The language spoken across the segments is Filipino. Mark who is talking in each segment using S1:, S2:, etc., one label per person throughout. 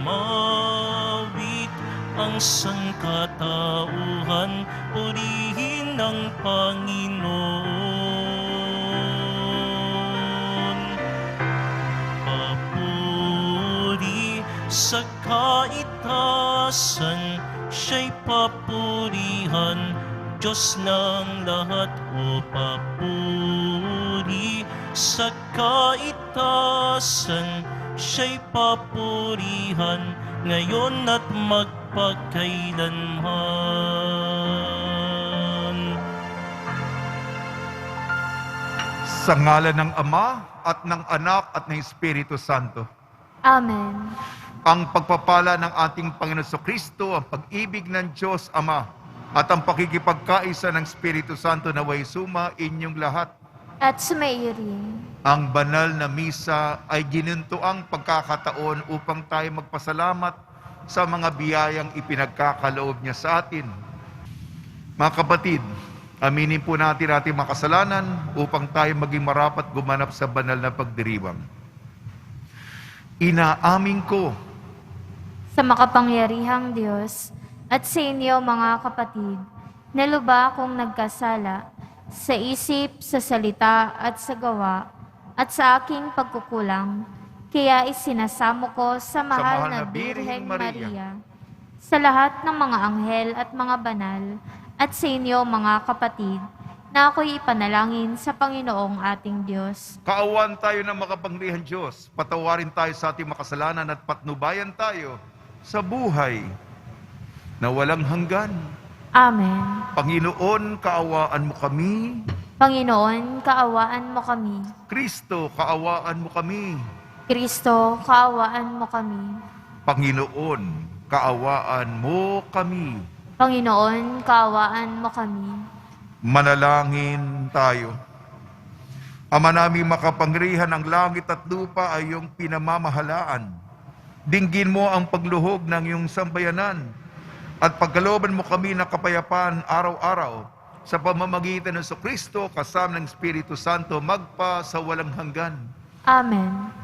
S1: sumawit ang sangkatauhan, purihin ang Panginoon. Papuri sa kaitasan, siya'y papurihan, Diyos ng lahat. O papuri sa kaitasan, siya'y papurihan, ngayon at magpakailanman.
S2: Sa ngalan ng Ama at ng Anak at ng Espiritu Santo.
S3: Amen.
S2: Ang pagpapala ng ating Panginoon Kristo, ang pag-ibig ng Diyos Ama, at ang pakikipagkaisa ng Espiritu Santo naway suma inyong lahat.
S3: At sumairin.
S2: Ang banal na misa ay ginintuang pagkakataon upang tayo magpasalamat sa mga biyayang ipinagkakaloob niya sa atin. Mga kapatid, aminin po natin ating mga kasalanan upang tayo maging marapat gumanap sa banal na pagdiriwang. Inaamin ko
S3: Sa makapangyarihang Diyos at sa inyo mga kapatid, na lubha akong nagkasala sa isip, sa salita at sa gawa at sa aking pagkukulang, kaya isinasamo ko sa mahal na Birheng Maria, sa lahat ng mga anghel at mga banal, at sa inyo mga kapatid, na ako'y ipanalangin sa Panginoong ating Diyos.
S2: Kaawaan tayo ng makapangyarihang Diyos, patawarin tayo sa ating makasalanan at patnubayan tayo sa buhay na walang hanggan.
S3: Amen.
S2: Panginoon, kaawaan mo kami.
S3: Panginoon, kaawaan mo kami.
S2: Kristo, kaawaan mo kami.
S3: Kristo, kaawaan mo kami.
S2: Panginoon, kaawaan mo kami.
S3: Panginoon, kaawaan mo kami.
S2: Manalangin tayo. Ama naming makapangyarihan, ang langit at lupa ay iyong pinamamahalaan. Dinggin mo ang pagluhog ng iyong sambayanan at pagkalooban mo kami ng kapayapaan araw-araw sa pamamagitan ng Kristo kasama ng Espiritu Santo magpa sa walang hanggan.
S3: Amen.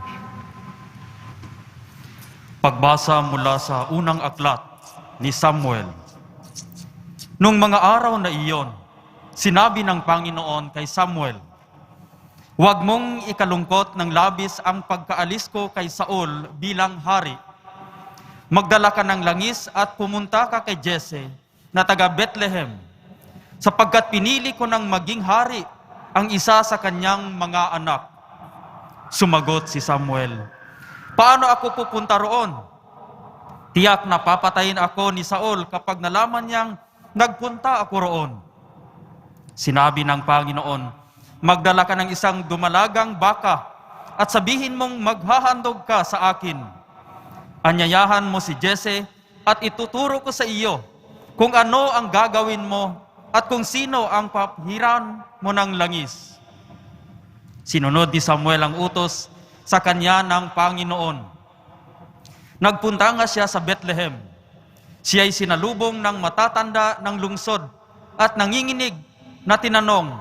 S4: Pagbasa mula sa unang aklat ni Samuel. Nung mga araw na iyon, sinabi ng Panginoon kay Samuel, "Huwag mong ikalungkot ng labis ang pagkaalis ko kay Saul bilang hari. Magdala ka ng langis at pumunta ka kay Jesse na taga Bethlehem, sapagkat pinili ko ng maging hari ang isa sa kanyang mga anak." Sumagot si Samuel, "Paano ako pupunta roon? Tiyak na papatayin ako ni Saul kapag nalaman niyang nagpunta ako roon." Sinabi ng Panginoon, "Magdala ka ng isang dumalagang baka at sabihin mong maghahandog ka sa akin. Anyayahan mo si Jesse at ituturo ko sa iyo kung ano ang gagawin mo at kung sino ang papahiran mo ng langis." Sinunod ni Samuel ang utos sa kanya ng Panginoon. Nagpunta nga siya sa Bethlehem. Siya'y sinalubong ng matatanda ng lungsod at nanginginig na tinanong,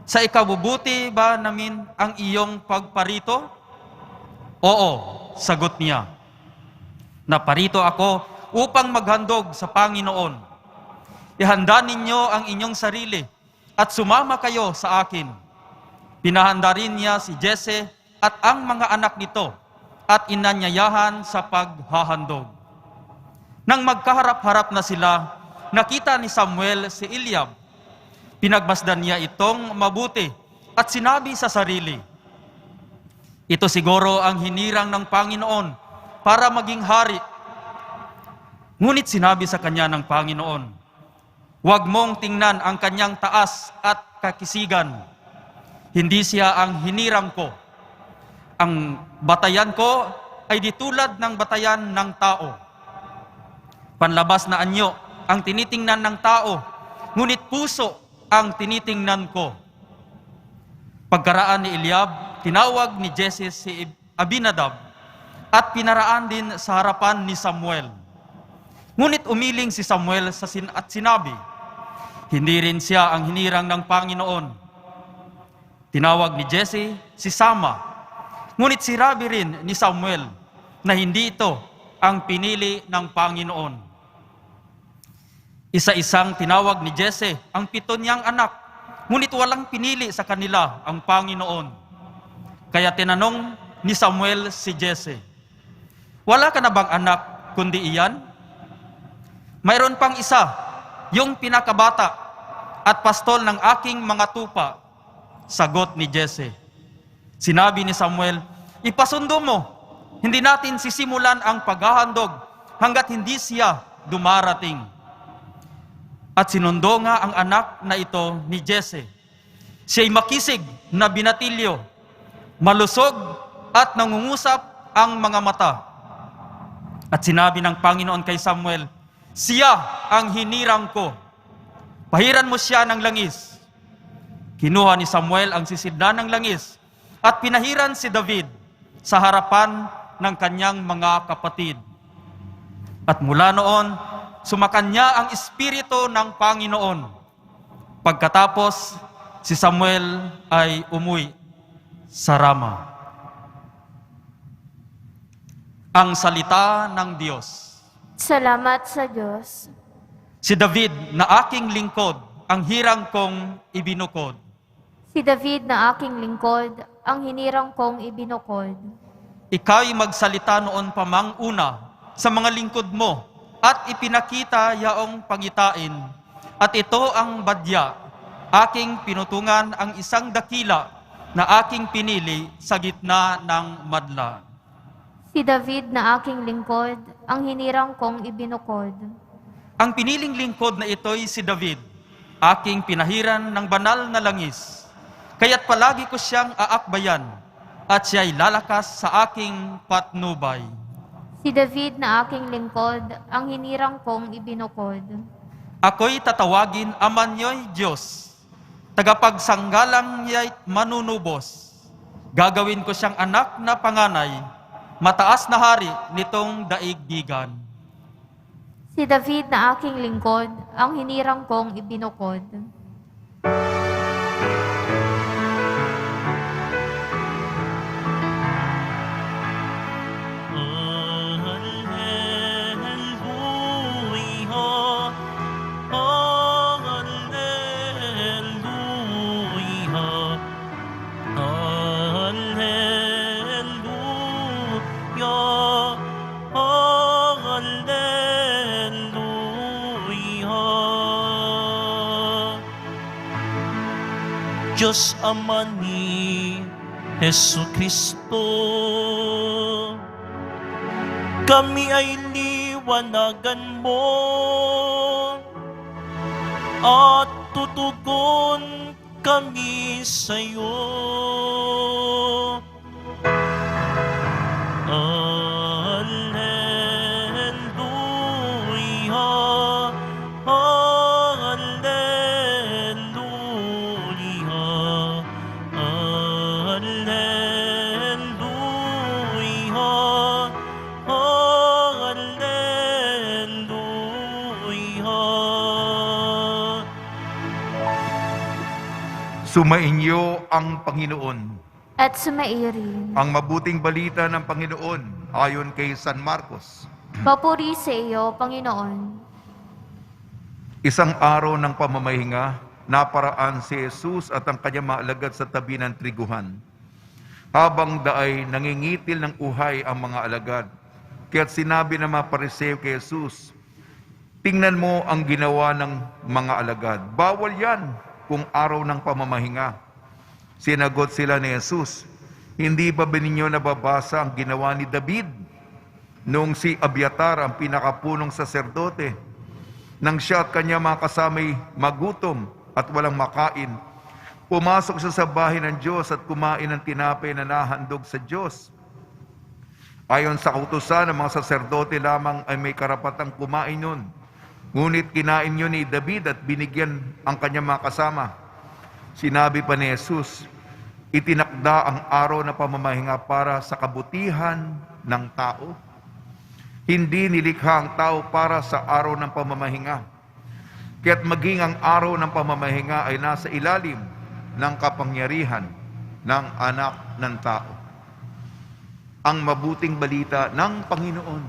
S4: "Sa ikabubuti ba namin ang iyong pagparito?" "Oo," sagot niya. "Naparito ako upang maghandog sa Panginoon. Ihanda ninyo ang inyong sarili at sumama kayo sa akin." Pinahanda rin niya si Jesse at ang mga anak nito at inanyayahan sa paghahandog. Nang magkaharap-harap na sila, nakita ni Samuel si Eliab. Pinagmasdan niya itong mabuti at sinabi sa sarili, "Ito siguro ang hinirang ng Panginoon para maging hari." Ngunit sinabi sa kanya ng Panginoon, "Huwag mong tingnan ang kanyang taas at kakisigan. Hindi siya ang hinirang ko. Ang batayan ko ay di tulad ng batayan ng tao. Panlabas na anyo ang tinitingnan ng tao, ngunit puso ang tinitingnan ko." Pagkaraan ni Eliab, tinawag ni Jesse si Abinadab at pinaraan din sa harapan ni Samuel. Ngunit umiling si Samuel at sinabi, "Hindi rin siya ang hinirang ng Panginoon." Tinawag ni Jesse si Sama, ngunit sinabi rin ni Samuel na hindi ito ang pinili ng Panginoon. Isa-isang tinawag ni Jesse ang 7 niyang anak, ngunit walang pinili sa kanila ang Panginoon. Kaya tinanong ni Samuel si Jesse, "Wala ka na bang anak kundi iyan?" Mayroon pang isa, yung pinakabata at pastol ng aking mga tupa. Sagot ni Jesse. Sinabi ni Samuel, "Ipasundo mo, hindi natin sisimulan ang paghahandog hanggat hindi siya dumarating." At sinundo nga ang anak na ito ni Jesse. Siya'y makisig na binatilyo, malusog at nangungusap ang mga mata. At sinabi ng Panginoon kay Samuel, "Siya ang hinirang ko. Pahiran mo siya ng langis." Kinuha ni Samuel ang sisidlan ng langis at pinahiran si David sa harapan ng kanyang mga kapatid. At mula noon, sumakanya ang Espiritu ng Panginoon. Pagkatapos, si Samuel ay umuwi sa Rama. Ang salita ng Diyos.
S3: Salamat sa Diyos.
S4: Si David na aking lingkod, ang hirang kong ibinukod.
S3: Si David na aking lingkod, ang hinirang kong ibinukod.
S4: Ika'y magsalita noon pa mang una sa mga lingkod mo at ipinakita yaong pangitain. At ito ang badya, aking pinutungan ang isang dakila na aking pinili sa gitna ng madla.
S3: Si David na aking lingkod, ang hinirang kong ibinukod.
S4: Ang piniling lingkod na ito'y si David, aking pinahiran ng banal na langis. Kaya't palagi ko siyang aakbayan at siya'y lalakas sa aking patnubay.
S3: Si David na aking lingkod, ang hinirang kong ibinukod.
S4: Ako'y tatawagin ama niyo'y Diyos, tagapagsanggalang niya'y manunubos. Gagawin ko siyang anak na panganay, mataas na hari nitong daigdigan.
S3: Si David na aking lingkod, ang hinirang kong ibinukod.
S1: Diyos Ama ni Hesu Kristo, kami ay liwanagan mo at tutugon kami sa iyo.
S2: Sumainyo ang Panginoon.
S3: At sumairin.
S2: Ang mabuting balita ng Panginoon ayon kay San Marcos.
S3: Papuri sa iyo, Panginoon.
S2: Isang araw ng pamamahinga, naparaan si Jesus at ang kanyang mga alagad sa tabi ng triguhan. Habang daay nangingitil ng uhay ang mga alagad. Kaya't sinabi ng mga Pariseo kay Jesus, "Tingnan mo ang ginawa ng mga alagad. Bawal yan kung araw ng pamamahinga." Sinagot sila ni Jesus, "Hindi ba ninyo nababasa ang ginawa ni David noong si Abiatar ang pinakapunong saserdote, nang siya at kanya mga kasamay magutom at walang makain, pumasok siya sa bahay ng Diyos at kumain ng tinapay na nahandog sa Diyos. Ayon sa kautusan ng mga saserdote lamang ay may karapatang kumain nun. Ngunit kinain niyo ni David at binigyan ang kanyang mga kasama." Sinabi pa ni Jesus, "Itinakda ang araw na pamamahinga para sa kabutihan ng tao. Hindi nilikha ang tao para sa araw ng pamamahinga. Kaya't maging ang araw ng pamamahinga ay nasa ilalim ng kapangyarihan ng anak ng tao." Ang mabuting balita ng Panginoon.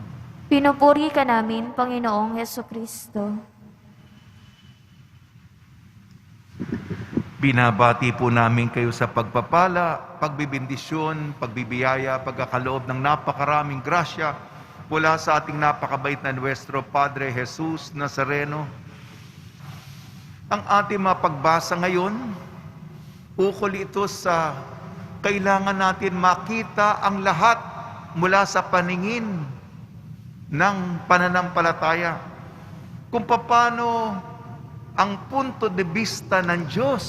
S3: Pinupuri ka namin, Panginoong Heso Kristo.
S2: Binabati po namin kayo sa pagpapala, pagbibindisyon, pagbibiyaya, pagkakaloob ng napakaraming grasya mula sa ating napakabait na Nuestro Padre Jesus Nazareno. Ang ating mapagbasa ngayon, ukol ito sa kailangan natin makita ang lahat mula sa paningin ng pananampalataya. Kung paano ang punto de vista ng Diyos.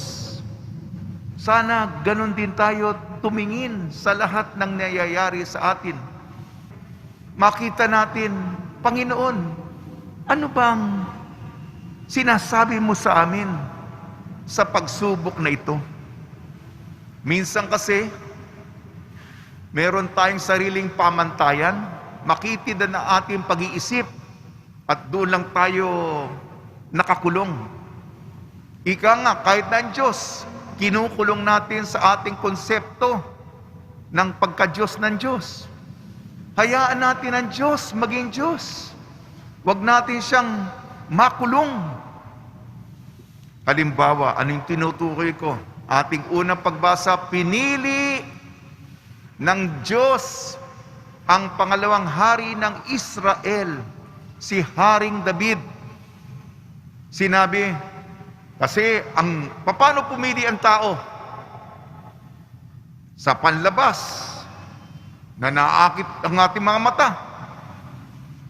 S2: Sana ganun din tayo tumingin sa lahat ng nangyayari sa atin. Makita natin, Panginoon, ano bang sinasabi mo sa amin sa pagsubok na ito? Minsan kasi, meron tayong sariling pamantayan, makitid na ating pag-iisip, at doon lang tayo nakakulong. Ika nga, kahit na ang Diyos, kinukulong natin sa ating konsepto ng pagka-Diyos ng Diyos. Hayaan natin ang Diyos maging Diyos. Huwag natin siyang makulong. Halimbawa, anong tinutukoy ko? Ating unang pagbasa, pinili ng Diyos ang pangalawang hari ng Israel, si Haring David. Sinabi, kasi paano pumili ang tao? Sa panlabas, na naakit ang ating mga mata.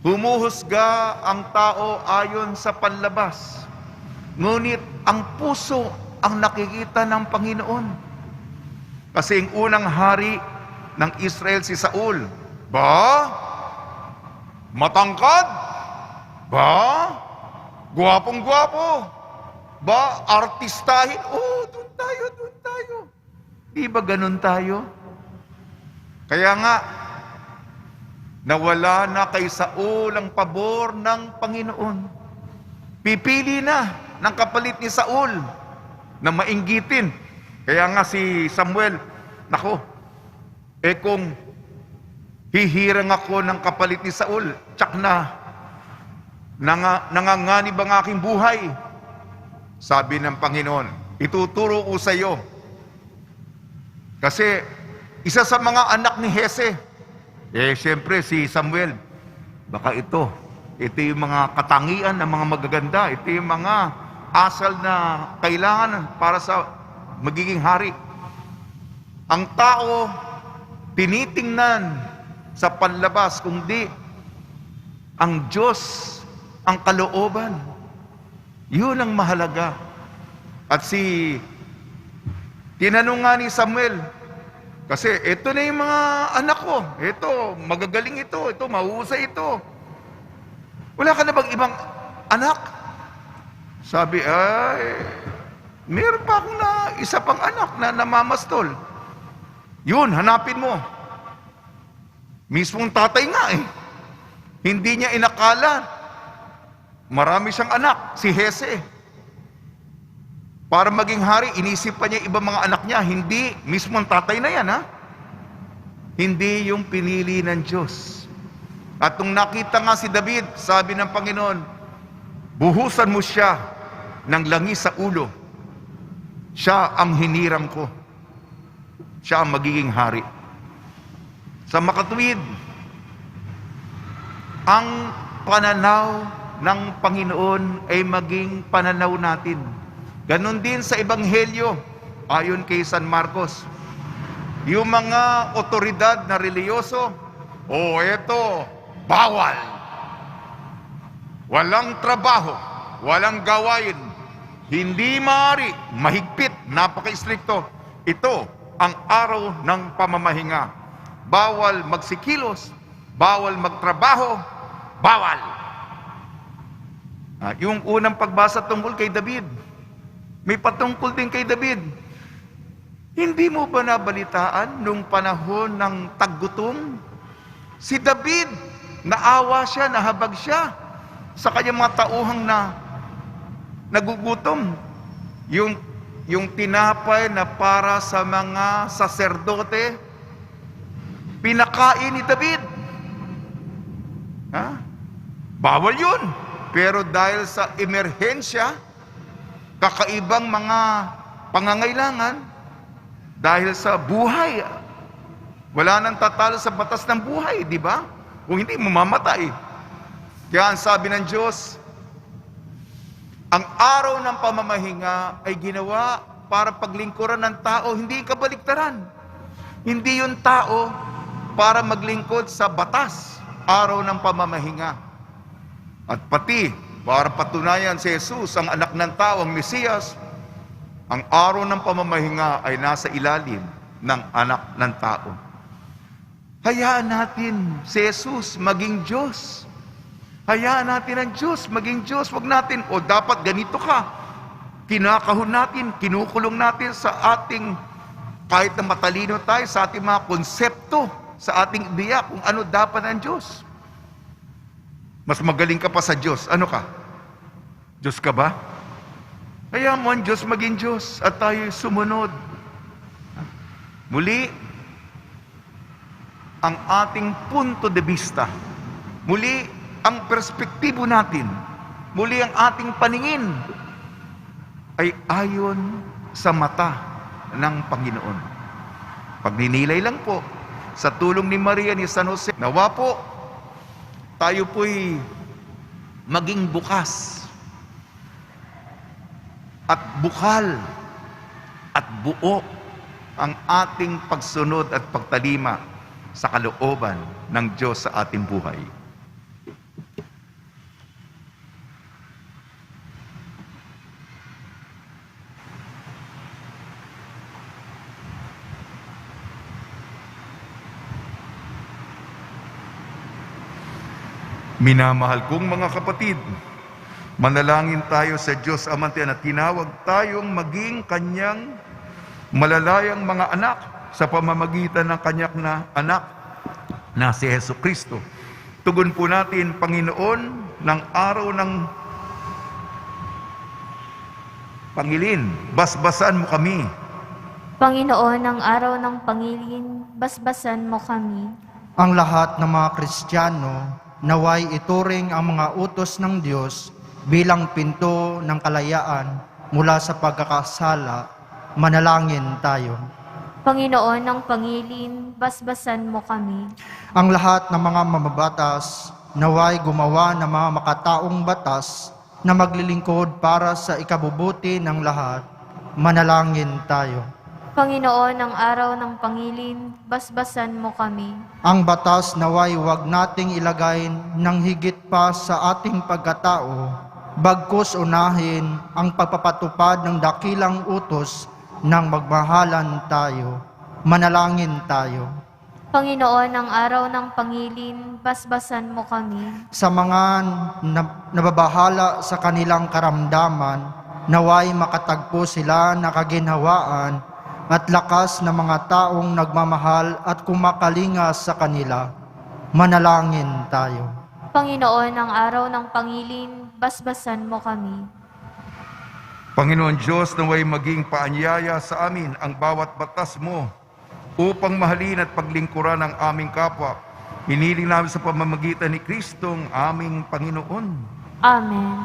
S2: Humuhusga ang tao ayon sa panlabas. Ngunit ang puso ang nakikita ng Panginoon. Kasi ang unang hari ng Israel si Saul. Ba? Matangkad? Ba? Gwapong-gwapo? Ba? Artistahin? Oh, doon tayo. Di ba ganun tayo? Kaya nga, nawala na kay Saul ang pabor ng Panginoon. Pipili na ng kapalit ni Saul na mainggitin. Kaya nga si Samuel, nako, kung hihirang ako ng kapalit ni Saul, tsak na, nanganganib ang aking buhay. Sabi ng Panginoon, ituturo ko sa iyo. Kasi isa sa mga anak ni Jese, siyempre si Samuel, baka ito yung mga katangian ng mga magaganda, ito yung mga asal na kailangan para sa magiging hari. Ang tao, tinitingnan sa panlabas, kundi ang Diyos, ang kalooban. Yun ang mahalaga. At tinanong nga ni Samuel, kasi ito na yung mga anak ko, ito, magagaling ito, mahusay ito. Wala ka na bang ibang anak? Sabi, meron pa akong isa pang anak na namamastol. Yun, hanapin mo. Mismong tatay nga hindi niya inakala. Marami siyang anak, si Jese. Para maging hari, inisip pa niya ibang mga anak niya. Hindi, mismong tatay na yan, Hindi yung pinili ng Diyos. At nung nakita nga si David, sabi ng Panginoon, buhusan mo siya ng langis sa ulo. Siya ang hinirang ko. Siya ang magiging hari. Sa makatuwid, ang pananaw ng Panginoon ay maging pananaw natin. Ganon din sa Ebanghelyo, ayon kay San Marcos. Yung mga otoridad na reliyoso, eto, bawal. Walang trabaho, walang gawain, hindi maaari, mahigpit, napaka-istrikto. Ito ang araw ng pamamahinga. Bawal magsikilos, bawal magtrabaho, bawal. Yung unang pagbasa tungkol kay David, may patungkol din kay David. Hindi mo ba nabalitaan nung panahon ng taggutom? Si David, naawa siya, nahabag siya sa kanyang mga tauhang na nagugutom. Yung tinapay na para sa mga saserdote, pinakain ni David. Ha? Bawal yun. Pero dahil sa emerhensya, kakaibang mga pangangailangan, dahil sa buhay, wala nang tatalo sa batas ng buhay, di ba? Kung hindi, mamamatay. Kaya ang sabi ng Diyos, ang araw ng pamamahinga ay ginawa para paglingkuran ng tao, hindi kabaliktaran. Hindi yung tao para maglingkod sa batas, araw ng pamamahinga. At pati, para patunayan si Jesus, ang anak ng tao, ang Mesiyas, ang araw ng pamamahinga ay nasa ilalim ng anak ng tao. Hayaan natin si Jesus maging Diyos. Hayaan natin ang Diyos maging Diyos. Huwag natin, dapat ganito ka. Kinakahon natin, kinukulong natin sa ating, kahit na matalino tayo, sa ating mga konsepto, sa ating ideya kung ano dapat ang Diyos. Mas magaling ka pa sa Diyos. Ano ka? Diyos ka ba? Hayaan mo ang Diyos maging Diyos at tayo sumunod. Muli, ang ating punto de vista. Muli, ang perspektibo natin. Muli, ang ating paningin ay ayon sa mata ng Panginoon. Pagninilay lang po sa tulong ni Maria ni San Jose, nawa po tayo po'y maging bukas at bukal at buo ang ating pagsunod at pagtalima sa kalooban ng Diyos sa ating buhay. Minamahal kong mga kapatid, manalangin tayo sa Diyos Ama na tinawag tayong maging kanyang malalayang mga anak sa pamamagitan ng kanyang na anak na si Jesucristo. Tugon po natin, Panginoon, ng araw ng pangilin, basbasan mo kami.
S3: Panginoon, ang araw ng pangilin, basbasan mo kami.
S5: Ang lahat ng mga Kristiyano, naway ituring ang mga utos ng Diyos bilang pinto ng kalayaan mula sa pagkakasala. Manalangin tayo.
S3: Panginoon ng pangilin, basbasan mo kami.
S5: Ang lahat ng mga mamabatas, naway gumawa ng mga makataong batas na maglilingkod para sa ikabubuti ng lahat. Manalangin tayo.
S3: Panginoon, ang araw ng pangilin, basbasan mo kami.
S5: Ang batas naway huwag nating ilagay ng higit pa sa ating pagkatao, bagkus unahin ang pagpapatupad ng dakilang utos ng magmahalan tayo. Manalangin tayo.
S3: Panginoon, ang araw ng pangilin, basbasan mo kami.
S5: Sa mga nababahala sa kanilang karamdaman, naway makatagpo sila na kaginhawaan at lakas ng mga taong nagmamahal at kumakalinga sa kanila. Manalangin tayo.
S3: Panginoon, ang araw ng pangilin, basbasan mo kami.
S2: Panginoon Diyos, naway maging paanyaya sa amin ang bawat batas mo upang mahalin at paglingkuran ang aming kapwa. Hiniling namin sa pamamagitan ni Kristong aming Panginoon.
S3: Amen.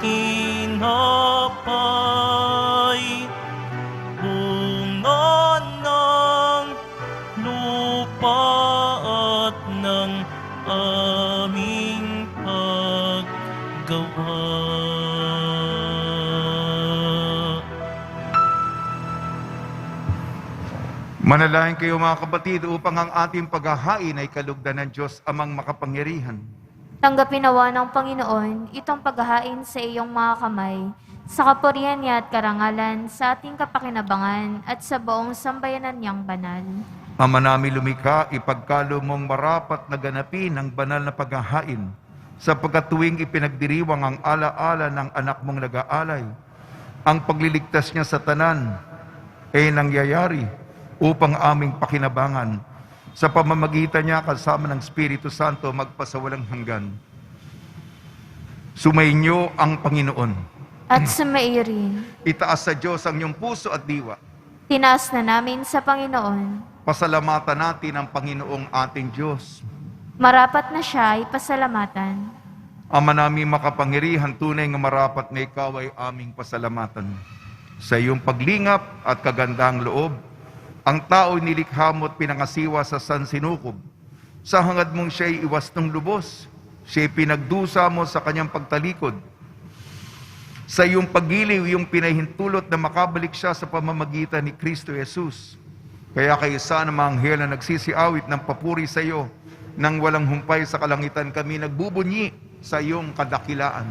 S1: tinapay, bunga ng lupa at ng aming paggawa.
S2: Manalangin kayo mga kapatid upang ang ating paghahain ay kalugdan ng Diyos amang makapangyarihan.
S3: Tanggapin nawa ng Panginoon itong paghahain sa iyong mga kamay, sa kapurihan niya at karangalan, sa ating kapakinabangan at sa buong sambayanan niyang banal.
S2: Ama namin lumikha, ipagkalo mong marapat na ganapin ang banal na paghahain, sapagkat tuwing ipinagdiriwang ang alaala ng anak mong nag-aalay, ang pagliligtas niya sa tanan ay nangyayari upang aming pakinabangan. Sa pamamagitan niya kasama ng Espiritu Santo magpasawalang hanggan. Sumainyo ang Panginoon.
S3: At sumaiyo rin.
S2: Itaas sa Diyos ang iyong puso at diwa.
S3: Tinaas na namin sa Panginoon.
S2: Pasalamatan natin ang Panginoong ating Diyos.
S3: Marapat na siya ay pasalamatan.
S2: Ama namin makapangyarihan, tunay nga marapat na ikaw ay aming pasalamatan. Sa iyong paglingap at kagandang loob, ang tao'y nilikha mo at pinangasiwa sa sansinukob. Sa hangad mong siya'y iwas ng lubos, siya'y pinagdusa mo sa kanyang pagtalikod. Sa iyong paggiliw, iyong pinahintulot na makabalik siya sa pamamagitan ni Kristo Jesus. Kaya kayo sana mga anghel na nagsisiawit ng papuri sa iyo, nang walang humpay sa kalangitan kami nagbubunyi sa iyong kadakilaan.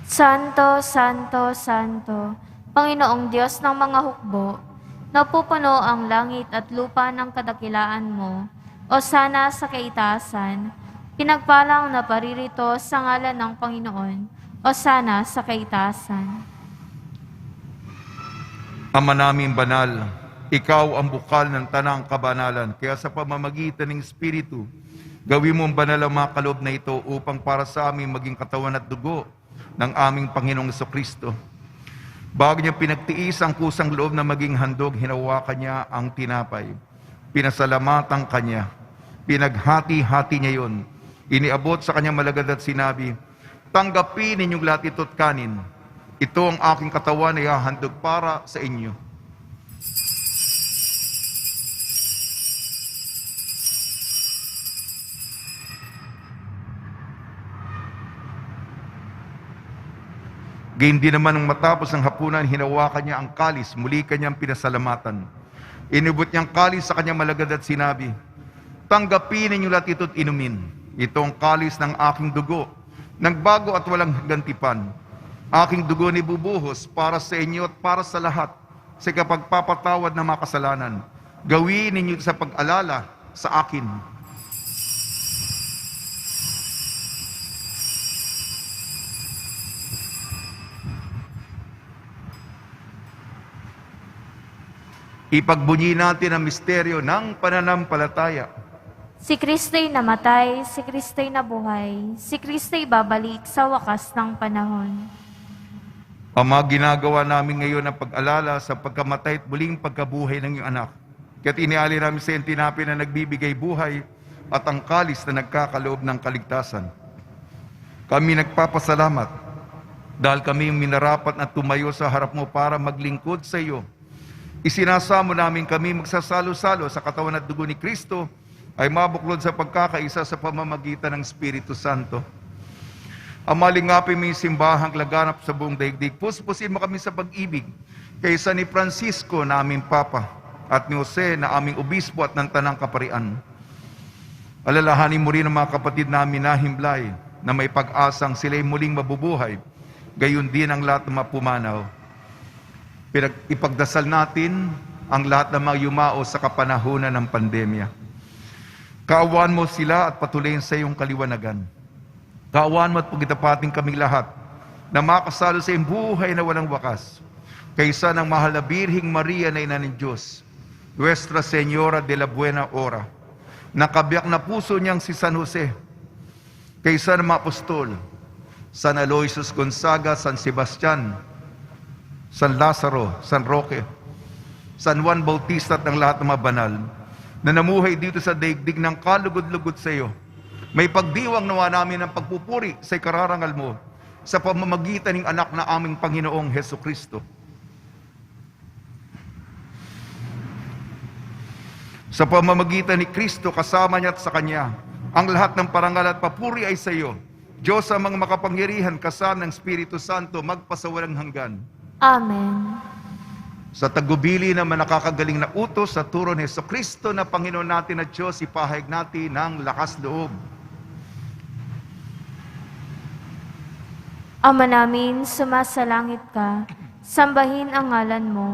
S3: Santo, Santo, Santo, Panginoong Diyos ng mga hukbo, napupuno ang langit at lupa ng kadakilaan mo, o sana sa kaitaasan, pinagpalang na paririto sa ngalan ng Panginoon, o sana sa kaitaasan.
S2: Ama namin banal, ikaw ang bukal ng tanang kabanalan, kaya sa pamamagitan ng Espiritu, gawin mong banal ang mga kaloob na ito upang para sa amin maging katawan at dugo ng aming Panginoong Jesucristo. Bago niya pinagtiis ang kusang loob na maging handog, hinawakan niya ang tinapay. Pinasalamatan kanya. Pinaghati-hati niya yon. Iniabot sa kanyang malagad at sinabi, tanggapin ninyong lahat ito't kanin. Ito ang aking katawan na ihahandog para sa inyo. Gayun din naman nang matapos ng hapunan, hinawakan niya ang kalis, muli kanyang pinasalamatan. Inubot niyang kalis sa kanyang malagad at sinabi, tanggapin ninyo lahat ito't inumin. Ito ang kalis ng aking dugo, nagbago at walang gantipan. Aking dugo ni bubuhos para sa inyo at para sa lahat, sa kapagpapatawad ng mga kasalanan. Gawin ninyo sa pag-alala sa akin. Ipagbunyi natin ang misteryo ng pananampalataya.
S3: Si Kristo'y namatay, si Kristo'y nabuhay, si Kristo'y babalik sa wakas ng panahon.
S2: Ama, ginagawa namin ngayon ang pag-alala sa pagkamatay at muling pagkabuhay ng iyong anak. Kaya't iniali namin sa iyong tinapay na nagbibigay buhay at ang kalis na nagkakaloob ng kaligtasan. Kami nagpapasalamat dahil kami minarapat na tumayo sa harap mo para maglingkod sa iyo. Isinasamo namin kami magsasalo-salo sa katawan at dugo ni Kristo ay mabuklod sa pagkakaisa sa pamamagitan ng Espiritu Santo. Amalingapin mo yung simbahang laganap sa buong daigdig. Puspusin mo kami sa pag-ibig kaysa ni Francisco na aming Papa at ni Jose na aming Obispo at ng Tanang Kaparian. Alalahanin mo rin ang mga kapatid namin na himlay na may pag-asang sila'y muling mabubuhay, gayon din ang lahat ng mapumanaw. Ipagdasal natin ang lahat ng mga yumao sa kapanahunan ng pandemya. Kaawaan mo sila at patuloyin sa iyong kaliwanagan. Kaawaan mo at pagitapatin kaming lahat na makasalo sa iyong buhay na walang wakas. Kaysa ng mahal na Birhing Maria na Ina ng Diyos, Nuestra Señora de la Buena Hora, nakabiyak na puso niyang si San Jose, kaysa ng mga apostol, San Aloysius Gonzaga, San Sebastian, San Lazaro, San Roque, San Juan Bautista at ng lahat ng mga banal na namuhay dito sa daigdig ng kalugod-lugod sa iyo. May pagdiwang nawa namin ng pagpupuri sa ikararangal mo sa pamamagitan ng anak na aming Panginoong Heso Kristo. Sa pamamagitan ni Kristo, kasama niya at sa Kanya, ang lahat ng parangal at papuri ay sa iyo, Diyos ang mga makapangyarihan, kasama ng Espiritu Santo, magpasawalang hanggan.
S3: Amen.
S2: Sa tagubili ng nakakagaling na utos sa turo ni Heso Kristo na Panginoon natin at Diyos, ipahayag natin ng lakas loob.
S3: Ama namin, sumasalangit ka, sambahin ang ngalan mo,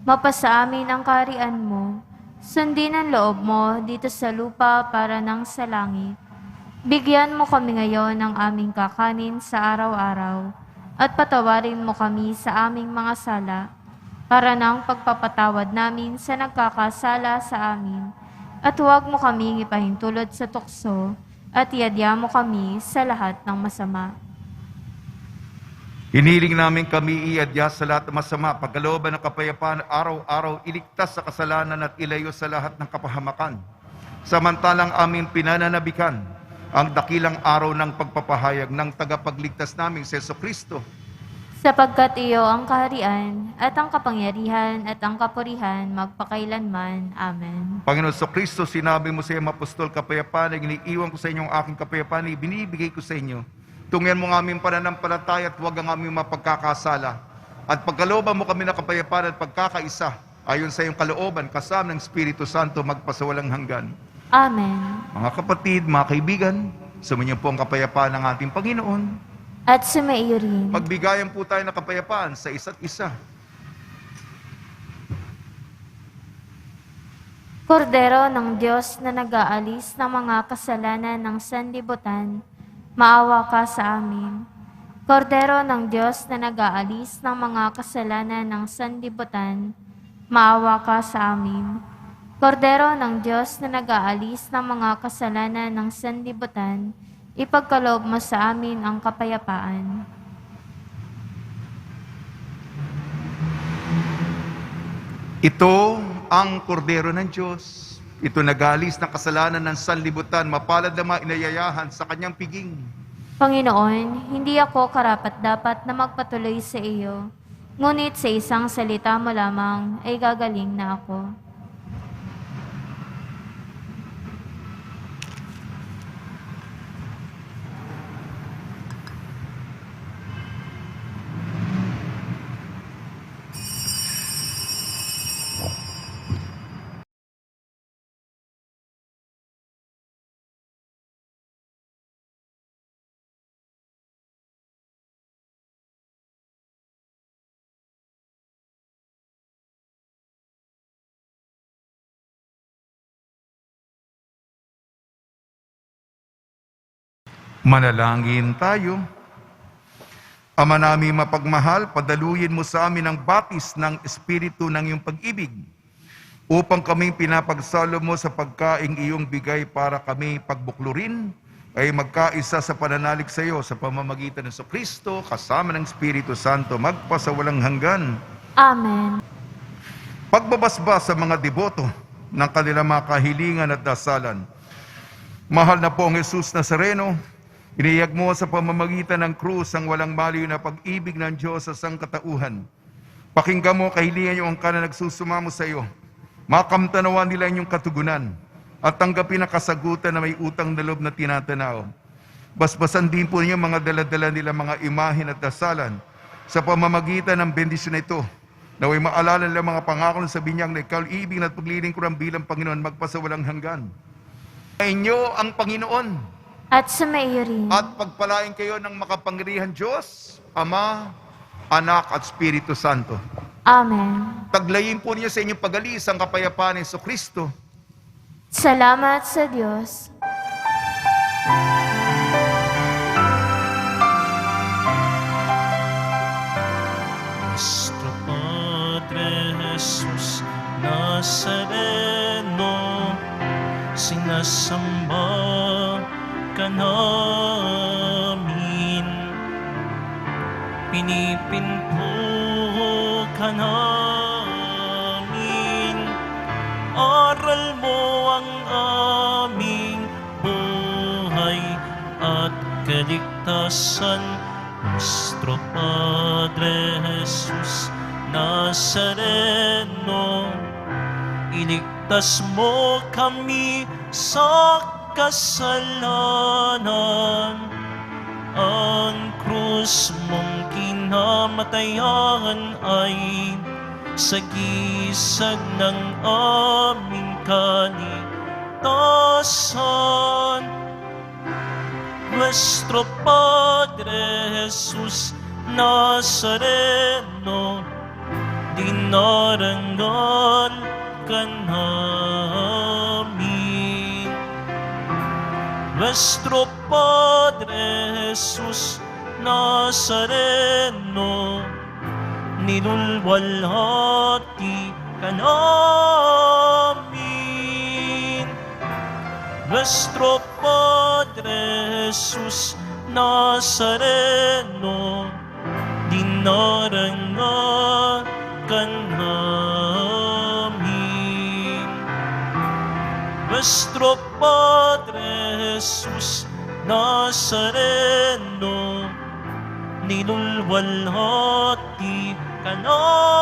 S3: mapasa amin ang kaharian mo, sundin ang loob mo dito sa lupa para nang sa langit. Bigyan mo kami ngayon ng aming kakanin sa araw-araw, at patawarin mo kami sa aming mga sala, para nang pagpapatawad namin sa nagkakasala sa amin, at huwag mo kaming ipahintulot sa tukso, at iadya mo kami sa lahat ng masama.
S2: Hiniling namin kami iadya sa lahat ng masama, pagkalooban ng kapayapaan, araw-araw iligtas sa kasalanan at ilayo sa lahat ng kapahamakan. Samantalang aming pinananabikan ang dakilang araw ng pagpapahayag ng tagapagligtas namin si Heso Kristo.
S3: Sapagkat iyo ang kaharian, at ang kapangyarihan, at ang kapurihan, magpakailanman. Amen.
S2: Panginoon Heso Kristo, sinabi mo sa iyong apostol, kapayapaan ay iniiwan ko sa inyo ang aking kapayapaan ay binibigay ko sa inyo. Tungyan mo ang aming pananampalataya at huwag ang aming mapagkakasala. At pagkalooban mo kami na kapayapaan at pagkakaisa, ayon sa iyong kalooban, kasama ng Espiritu Santo, magpasawalang hanggan.
S3: Amen.
S2: Mga kapatid, mga kaibigan, sumunyo po ang kapayapaan ng ating Panginoon.
S3: At sumaiyo rin.
S2: Pagbigayan po tayo ng kapayapaan sa isa't isa.
S3: Kordero ng Diyos na nag-aalis ng mga kasalanan ng sanlibutan, maawa ka sa amin. Kordero ng Diyos na nag-aalis ng mga kasalanan ng sanlibutan, maawa ka sa amin. Kordero ng Diyos na nag-aalis ng mga kasalanan ng sanlibutan, ipagkaloob mo sa amin ang kapayapaan.
S2: Ito ang kordero ng Diyos. Ito nag-aalis ng kasalanan ng sanlibutan, mapalad na inayayahan sa kanyang piging.
S3: Panginoon, hindi ako karapat-dapat na magpatuloy sa iyo, ngunit sa isang salita mo lamang ay gagaling na ako.
S2: Manalangin tayo. Ama namin mapagmahal, padaluyin mo sa amin ang batis ng Espiritu ng iyong pag-ibig, upang kaming pinapagsalo mo sa pagkaing iyong bigay para kami pagbuklurin, ay magkaisa sa pananalig sa iyo sa pamamagitan ng Kristo, kasama ng Espiritu Santo, magpasawalang hanggan.
S3: Amen.
S2: Pagbabasbas sa mga deboto ng kanilang mga kahilingan at dasalan. Mahal na po ang Jesus Nazareno, iniyag mo sa pamamagitan ng krus ang walang maliw na pag-ibig ng Diyos sa sangkatauhan. Pakinggan mo kahilingan niyo ang kanang nagsusumamo sa iyo. Makamtanawan nila inyong katugunan at tanggapin ang kasagutan na may utang na loob na tinatanaw. Basbasan din po niyo mga daladala nila mga imahin at dasalan sa pamamagitan ng bendisyon na ito. Naway maalala nila mga pangako sa binyag na ikaw ibig at paglilingkuran bilang Panginoon magpasawalang hanggan. Inyo ang Panginoon.
S3: At sumaiyo rin.
S2: At pagpalain kayo ng makapangyarihan Diyos, Ama, Anak at Espiritu Santo.
S3: Amen.
S2: Taglayin po niyo sa inyong pag-alis ang kapayapaan ni Kristo.
S3: Salamat sa Diyos.
S1: Nuestro Padre Jesus Nazareno, sinasamba ka namin, pinipinto ka namin, aral mo ang aming buhay at kaligtasan, Nuestro Padre Jesus Nazareno, iligtas mo kami sa kasalanan. Ang krus mong kinamatayan ay sagisag ng aming kaligtasan. Nuestro Padre Jesus Nazareno, dinarangal ka namin. Nuestro Padre Jesus Nazareno, nilulwalhati ka namin. Nuestro Padre Jesus Nazareno, dinarangal ka namin. Nuestro Padre Jesus Nazareno, nilulwalhati ka namin.